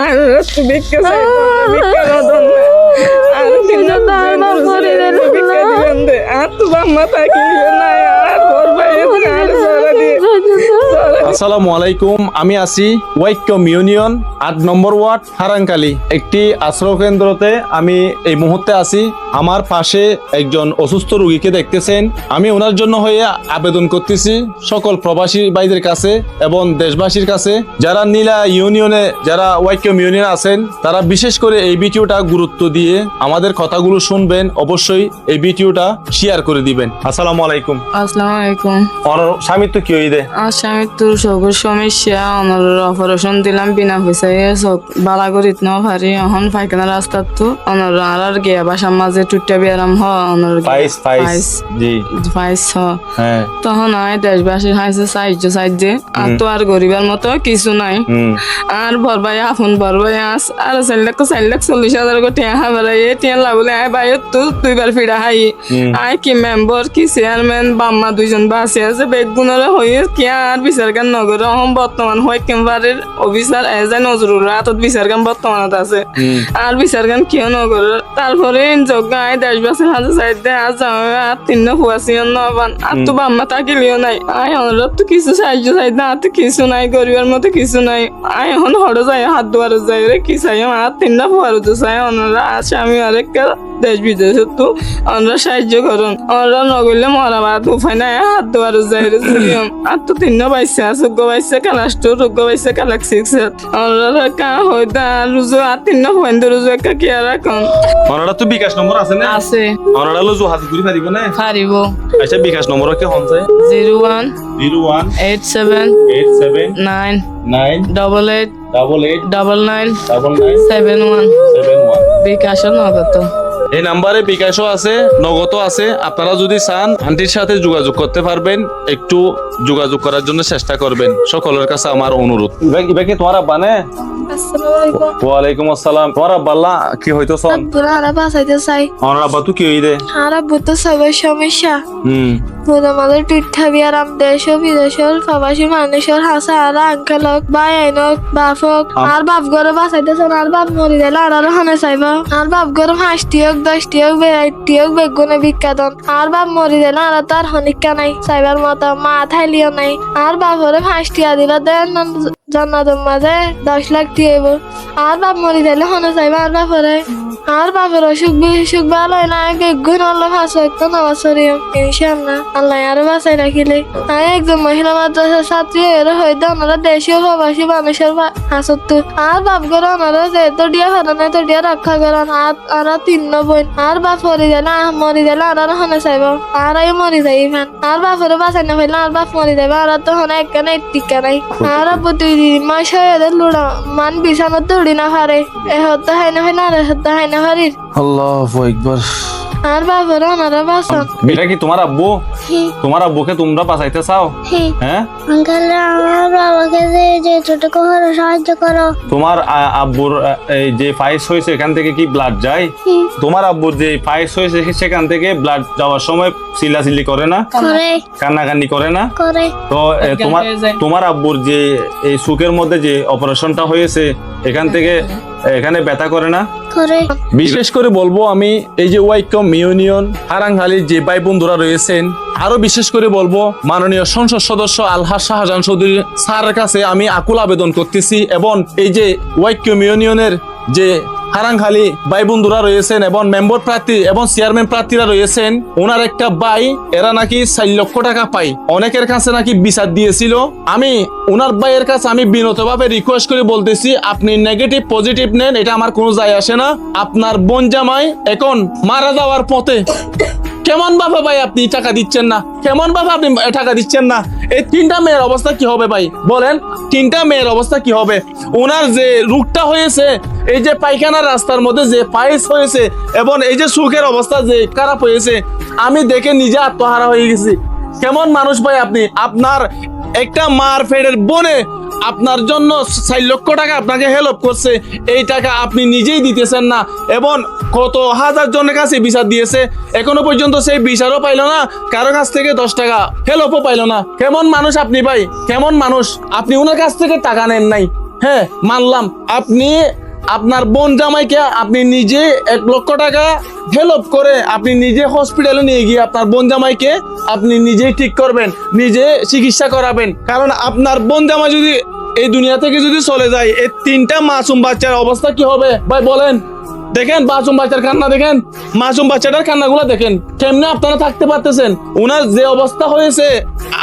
আর একটু ভিক্ষা চাইবো, ভিক্ষা মতন না। আর তিনজন ভিক্ষা দিবেন দে। আর তো বাম্মা থাকিবে না, আর ঘর বাইরে আর সরা দিয়ে আসসালামু আলাইকুম, আমি আছি ওয়াইকম ইউনিয়ন ৮ নম্বর ওয়ার্ড হারাংকালি একটি আশ্রয় কেন্দ্রতে। আমি এই মুহূর্তে আছি। আমার পাশে একজন অসুস্থ রোগীকে দেখতেছেন। আমি ওনার জন্য হয়ে আবেদন করতেছি সকল প্রবাসী ভাইদের কাছে এবং দেশবাসীর কাছে, যারা নীলা ইউনিয়নে, যারা ওয়াইকম ইউনিয়নে আছেন, তারা বিশেষ করে এই ভিডিওটা গুরুত্ব দিয়ে আমাদের কথাগুলো শুনবেন। অবশ্যই এই ভিডিওটা শেয়ার করে দিবেন। আসসালামু আলাইকুম। আসসালামু আলাইকুম। ওর স্বামী তো কি হইদে? আর স্বামীর তোর সবর সমস্যা, ওনার অপারেশন দিলাম বিনা পয়সায়, সব বালা করিত ন ভারি। এখন পায়খানা রাস্তা তো ওনার আর গিয়া বাসার মাঝে টুটটা বেরাম ওনার ফাইস জি ফাইস হ্যাঁ। তখন আমি দেশবাসীর হাইছে সাহায্য আর তো আর গরিবের মতো কিছু নাই। আর ভরবাই আপন ভরবাই আস আর 4,40,000 কোটি হাবারাই টিয়া লাগলে আয় বাইর তো দুইবার ফিরা হাই। আয় কি মেম্বার কি চেয়ারম্যান বাম্মা দুইজন বাসে আছে বেগুনরা হয়ে কি আর বিচার গান নগর বর্তমান হয় কেমবারের অফিসার এজে নজরুল রাতত বিচার গান বর্তমানত আছে। আর বিচার গান কিয় নগর তারপরে যোগ্য আয় দেশবাসীর হাতে চাইতে আর যাও আর 3 ফুয়াছি নবান আর তো বাম্মা থাকিলিও নাই। আয় অনুরোধ তো কিছু সাহায্য চাইতে আর তো কিছু নাই, গরিবের মতো কিছু নাই। আয় এখন হড়ো যায় হাত দুয়ারে যাই রে কি চাই আর 3 ফুয়ারো তো চাই ওনারা আছে। আমি আরেকটা দেশ বিদেশ তো ওনারা সাহায্য করুন, ওনারা নগরলে মরা বাদ উপায় নাই হাত দুয়ারে যাই রে আর তো 3 বাইছে সুগ্য বাইছে ক্লাস 2 রুগ্য বাইছে ক্লাস 6 ওনারা কা হইতা রুজু আর 3 ফুয়ান রুজু একটা কি আর রাখুন। ওনারা তো বিকাশ নম্বর আছে না? আছে। ওনারা লো হাত ঘুরি পারিব না? পারিব। আচ্ছা বিকাশ নম্বর কি হন চাই? 01 01 87 87 9 9 88 88 99 99 71 71। বিকাশ নগদ এই নাম্বারে বিকাশও আছে, নগদ আছে। আপনারা যদি চান আন্টির সাথে যোগাযোগ করতে পারবেন, একটু যোগাযোগ করার জন্য চেষ্টা করবেন। সকলের কাছে আমার অনুরোধ। ইবাকে তোমার আব্বা নে? ওয়ালাইকুম আসসালাম। তোমার আব্বাল্লা কি হইতো সন? পুরা বাসাইতে চাই। আমার আব্বা তো কি হইদে? আর আব্বু তো সবার সমস্যা। আমাদের তীর্থা বিয়ারাম দেশ ও বিদেশের প্রবাসী মানুষের হাসা আর আঙ্কেলক ভাই আইনক বাপক আর বাপ ঘরে বাঁচাইতেছেন। আর বাপ মরি গেলে আর হানে চাইব। আর বাপ ঘরে 5টি হোক 10টি হোক 8টি হোক বেগুনে বিজ্ঞাতন। আর বাপ মরি গেলে আর তার হনিকা নাই চাইবার মতো, মা থাইলিও নাই। আর বাপরে 5টি আদিলা দেন জান্নাতের মাঝে 10 লাখ দিব। আর বাপ মরি গেলে হনে চাইবা আর বাপরে। আর বাপের অসুখ বিসুখ ভালো হয় না, বেগুন আল্লাহ 5 ওয়াক্ত নামাজ পড়িও ইনশাআল্লাহ। আল্লাহ আরো বাঁচাই রাখিলে। আমি একজন মহিলা মাদ্রাসার ছাত্রী এর হয়তো ওনারা দেশীয় প্রবাসী মানুষের হাসত। আর বাপ করে ওনারা যেহেতু ডিয়া ফেরানো তো ডিয়া রক্ষা করেন। আর 3 বোন। আর বাপ মরি গেলে আর হনে চাইব। আর আমি মরি যাই ইমান। আর বাপরে বাঁচাই না ফেললে আর বাপ মরি যাবে। আর তো হনে একখানে টিকা নাই। আর আব্বু 2 মাস হয়ে লুড়া মান বিছানো তুড়ি না পারে। এ হতে হয় না ফেলে আর হতে হয় না পারির। আল্লাহু আকবার। আর বাবারা ওনারা বাঁচান। এটা কি তোমার আব্বু? তোমার আব্বুকে তোমরা বাঁচাইতে চাও? হ্যাঁ আঙ্কেল আমার বাবাকে যেটুকু হলো সাহায্য করো। তোমার আব্বুর এই যে ফাইস হয়েছে এখান থেকে কি ব্লাড যায়? তোমার আব্বুর যে ফাইস হয়েছে সেখান থেকে ব্লাড যাওয়ার সময় চিল্লাচিল্লি করে না? করে। কান্নাকান্নি করে না? করে। তো তোমার আব্বুর যে এই সুখের মধ্যে যে অপারেশনটা হয়েছে এখান থেকে এখানে ব্যথা করে না? করে। বিশেষ করে বলবো আমি এই যে ওয়াইকম ইউনিয়ন হারাংহালির যে ভাই বন্ধুরা রয়েছেন, আরো বিশেষ করে বলবো মাননীয় সংসদ সদস্য আলহাজ শাহজাহান চৌধুরী স্যারের কাছে আমি আকুল আবেদন করতেছি। এবং এই যে ওয়াইকম ইউনিয়নের যে হারাংহালি ভাই বন্ধুরা রয়েছেন এবং মেম্বার প্রার্থী এবং চেয়ারম্যান প্রার্থীরা রয়েছেন, ওনার একটা ভাই এরা নাকি 4 লক্ষ টাকা পায়, অনেকের কাছে নাকি বিচার দিয়েছিল। আমি ওনার ভাইয়ের কাছে আমি বিনতভাবে রিকোয়েস্ট করে বলতেছি, আপনি নেগেটিভ পজিটিভ নেন, এটা আমার কোনো যায় আসে না। আপনার বোন জামাই এখন মারা যাওয়ার পথে, কেমন ভাবে ভাই আপনি টাকা দিচ্ছেন না? কেমন ভাবে আপনি টাকা দিচ্ছেন না? এই 3টা মেয়ের অবস্থা কি হবে ভাই বলেন? 3টা মেয়ের অবস্থা কি হবে? ওনার যে রোগটা হয়েছে, এই যে পায়খানার রাস্তার মধ্যে যে পায়েস হয়েছে এবং এই যে সুখের অবস্থা যে খারাপ হয়েছে, আমি দেখে নিজে আত্মহারা হয়ে গেছি। কেমন মানুষ ভাই আপনি? আপনার একটা মার ফেডের বোনে আপনার জন্য 4 লক্ষ টাকা আপনাকে হেল্প করছে, এই টাকা আপনি নিজেই দিতেছেন না এবং কত হাজার জনের কাছে বিচার দিয়েছে, এখনো পর্যন্ত সেই বিচারও পাইলো না, কারো কাছ থেকে 10 টাকা হেল্পও পাইলো না। কেমন মানুষ আপনি ভাই? কেমন মানুষ আপনি? ওনার কাছ থেকে টাকা নেন নাই, হ্যাঁ মানলাম, আপনি আপনার বোন জামাইকে আপনি নিজে 1 লক্ষ টাকা হেল্প করে আপনি নিজে হসপিটালে নিয়ে গিয়ে আপনার বোন জামাইকে আপনি নিজেই ঠিক করবেন, নিজে চিকিৎসা করাবেন। কারণ আপনার বোন জামাই যদি এই দুনিয়া থেকে যদি চলে যায়, এই 3টা মাসুম বাচ্চার অবস্থা কি হবে ভাই বলেন? দেখেন মাসুম বাচ্চার কান্না, দেখেন মাসুম বাচ্চাটার কান্নাগুলো দেখেন, কেমনে আপনারা থাকতে পারতেছেন? ওনার যে অবস্থা হয়েছে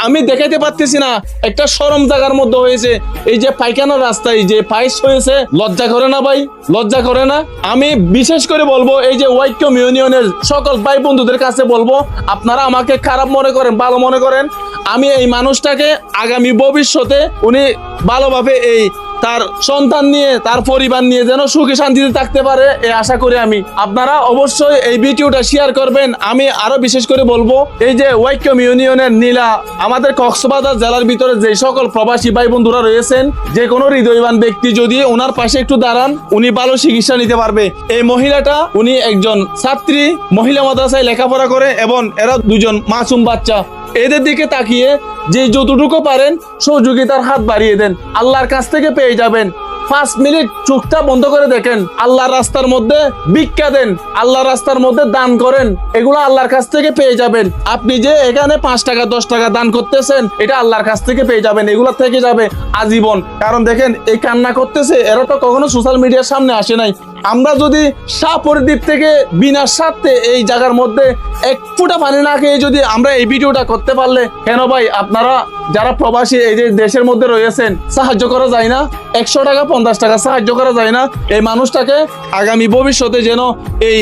আমি দেখাইতে পারতেছি না, একটা শরম জায়গার মধ্যে হয়েছে। এই যে পায়খানার রাস্তায় যে পায়েস হয়েছে, লজ্জা করে না ভাই? লজ্জা করে না? আমি বিশেষ করে বলবো এই যে ওয়াইকম ইউনিয়নের সকল ভাই বন্ধুদের কাছে বলবো, আপনারা আমাকে খারাপ মনে করেন ভালো মনে করেন, আমি এই মানুষটাকে আগামী ভবিষ্যতে উনি ভালোভাবে এই তার সন্তান নিয়ে তার পরিবার নিয়ে যেন সুখে শান্তিতে থাকতে পারে এই আশা করি আমি। আপনারা অবশ্যই এই ভিডিওটা শেয়ার করবেন। আমি আরো বিশেষ করে বলবো এই যে ওয়াইকম ইউনিয়নের নীলা আমাদের কক্সবাজার জেলার ভিতরে যে সকল প্রবাসী ভাই বন্ধুরা রয়েছেন, যে কোনো হৃদয়বান ব্যক্তি যদি ওনার পাশে একটু দাঁড়ান, উনি ভালো চিকিৎসা নিতে পারবে। এই মহিলাটা উনি একজন ছাত্রী, মহিলা মাদ্রাসায় লেখাপড়া করে এবং এরা দুজন মাসুম বাচ্চা। এদের দিকে তাকিয়ে যে যতটুকু পারেন সহযোগিতার হাত বাড়িয়ে দেন, আল্লাহর কাছ থেকে পেয়ে যাবেন। 5 মিনিট চোখটা বন্ধ করে দেখেন, আল্লাহর রাস্তার মধ্যে ভিক্ষা দেন, আল্লাহর রাস্তার মধ্যে দান করেন, এগুলো আল্লাহর কাছ থেকে পেয়ে যাবেন। আপনি যে এখানে 5 টাকা 10 টাকা দান করতেছেন, এটা আল্লাহর কাছ থেকে পেয়ে যাবেন, এগুলো থেকে যাবে আজীবন। কারণ দেখেন এই কান্না করতেছে, এরা তো কখনো সোশ্যাল মিডিয়ার সামনে আসে নাই। আমরা যদি শাহপরদ্বীপ থেকে বিনা স্বার্থে এই জায়গার মধ্যে 1 ফোঁটা পানি না খেয়ে যদি আমরা এই ভিডিওটা করতে পারলে, কেন ভাই আপনারা যারা প্রবাসী এই যে দেশের মধ্যে রয়েছেন সাহায্য করা যায় না? 100 টাকা 50 টাকা সাহায্য করা যায় না? এই মানুষটাকে আগামী ভবিষ্যতে যেন এই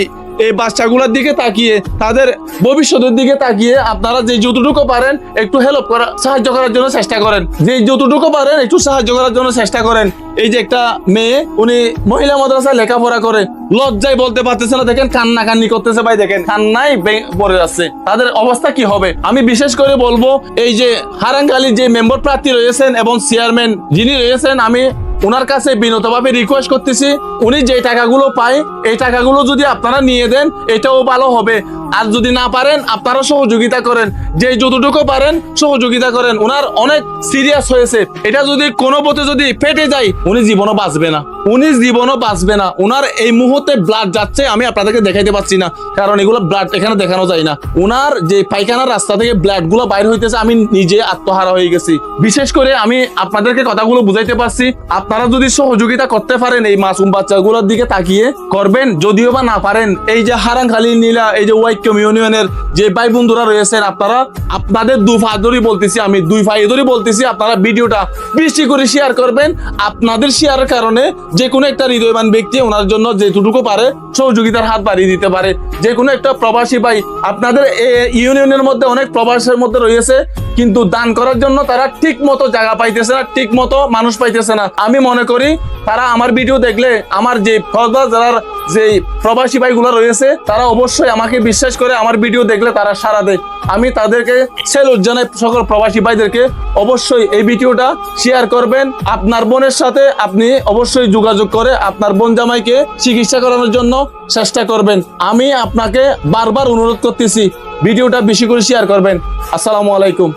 বাচ্চাগুলোর দিকে তাকিয়ে তাদের ভবিষ্যতের দিকে তাকিয়ে আপনারা যে যতটুকু পারেন একটু হেল্প করা সাহায্য করার জন্য চেষ্টা করেন, যে যতটুকু পারেন একটু সাহায্য করার জন্য চেষ্টা করেন। এই যে একটা মেয়ে উনি মহিলা মাদ্রাসায় লেখাপড়া করে, লজ্জায় বলতে পারতেছে না, দেখেন কান্নাকান্নি করতেছে ভাই, দেখেন কান্নাই পড়ে যাচ্ছে, তাদের অবস্থা কি হবে? আমি বিশেষ করে বলবো এই যে হারাঙ্গালির যে মেম্বার প্রার্থী রয়েছেন এবং চেয়ারম্যান যিনি রয়েছেন, আমি ওনার কাছে বিনতভাবে রিকোয়েস্ট করতেছি, উনি যে টাকাগুলো পায় এই টাকাগুলো যদি আপনারা নিয়ে দেন এটাও ভালো হবে। আর যদি না পারেন আপনারা সহযোগিতা করেন, যে যতটুকু পারেন সহযোগিতা করেন। ওনার অনেক সিরিয়াস হয়েছে, এটা যদি কোনো পথে যদি ফেটে যায় উনি জীবনও বাঁচবে না, উনি জীবনও বাঁচবে না। ওনার এই মুহূর্তে ব্লাড যাচ্ছে, আমি আপনাদেরকে দেখাইতে পাচ্ছি না কারণ এগুলো ব্লাড এখানে দেখানো যায় না। ওনার যে পায়খানার রাস্তা থেকে ব্লাড গুলো বাইর হইতেছে, আমি নিজে আত্মহারা হয়ে গেছি। বিশেষ করে আমি আপনাদেরকে কথাগুলো বুঝাইতে পারছি, আপনারা যদি সহযোগিতা করতে পারেন এই মাসুম বাচ্চাগুলোর দিকে তাকিয়ে করবেন, যদিও বা না পারেন এই যে হারাঙ্গালি নীলা এই যে ওয়াইকম ইউনিয়নের যে ভাই বন্ধুরা রয়েছেন, আপনারা আপনাদের 2 পা ধরে বলতেছি, আমি 2 পা ধরে বলতেছি, আপনারা ভিডিওটা বেশি করে শেয়ার করবেন। আপনাদের শেয়ারের কারণে যে কোনো একটা হৃদয়বান ব্যক্তি ওনার জন্য যেটুকু পারে সহযোগিতার হাত বাড়িয়ে দিতে পারে। যে কোনো একটা প্রবাসী ভাই, আপনাদের এই ইউনিয়নের মধ্যে অনেক প্রবাসের মধ্যে রয়েছে, কিন্তু দান করার জন্য তারা ঠিক মতো জায়গা পাইতেছে না, ঠিক মতো মানুষ পাইতেছে না। আমি মনে করি তারা আমার ভিডিও দেখলে, আমার যে কক্সবাজার জেলার যে প্রবাসী ভাইগুলো রয়েছে তারা অবশ্যই আমাকে বিশ্বাস করে আমার ভিডিও দেখলে তারা সাড়া দেয়। আমি তাদেরকে সেলুট জানাই, সকল প্রবাসী ভাইদেরকে অবশ্যই এই ভিডিওটা শেয়ার করবেন। আপনার বোনের সাথে আপনি অবশ্যই যোগাযোগ করে আপনার বোন জামাইকে চিকিৎসা করানোর জন্য চেষ্টা করবেন। আমি আপনাকে বারবার অনুরোধ করতেছি ভিডিওটা বেশি করে শেয়ার করবেন। আসসালামু আলাইকুম।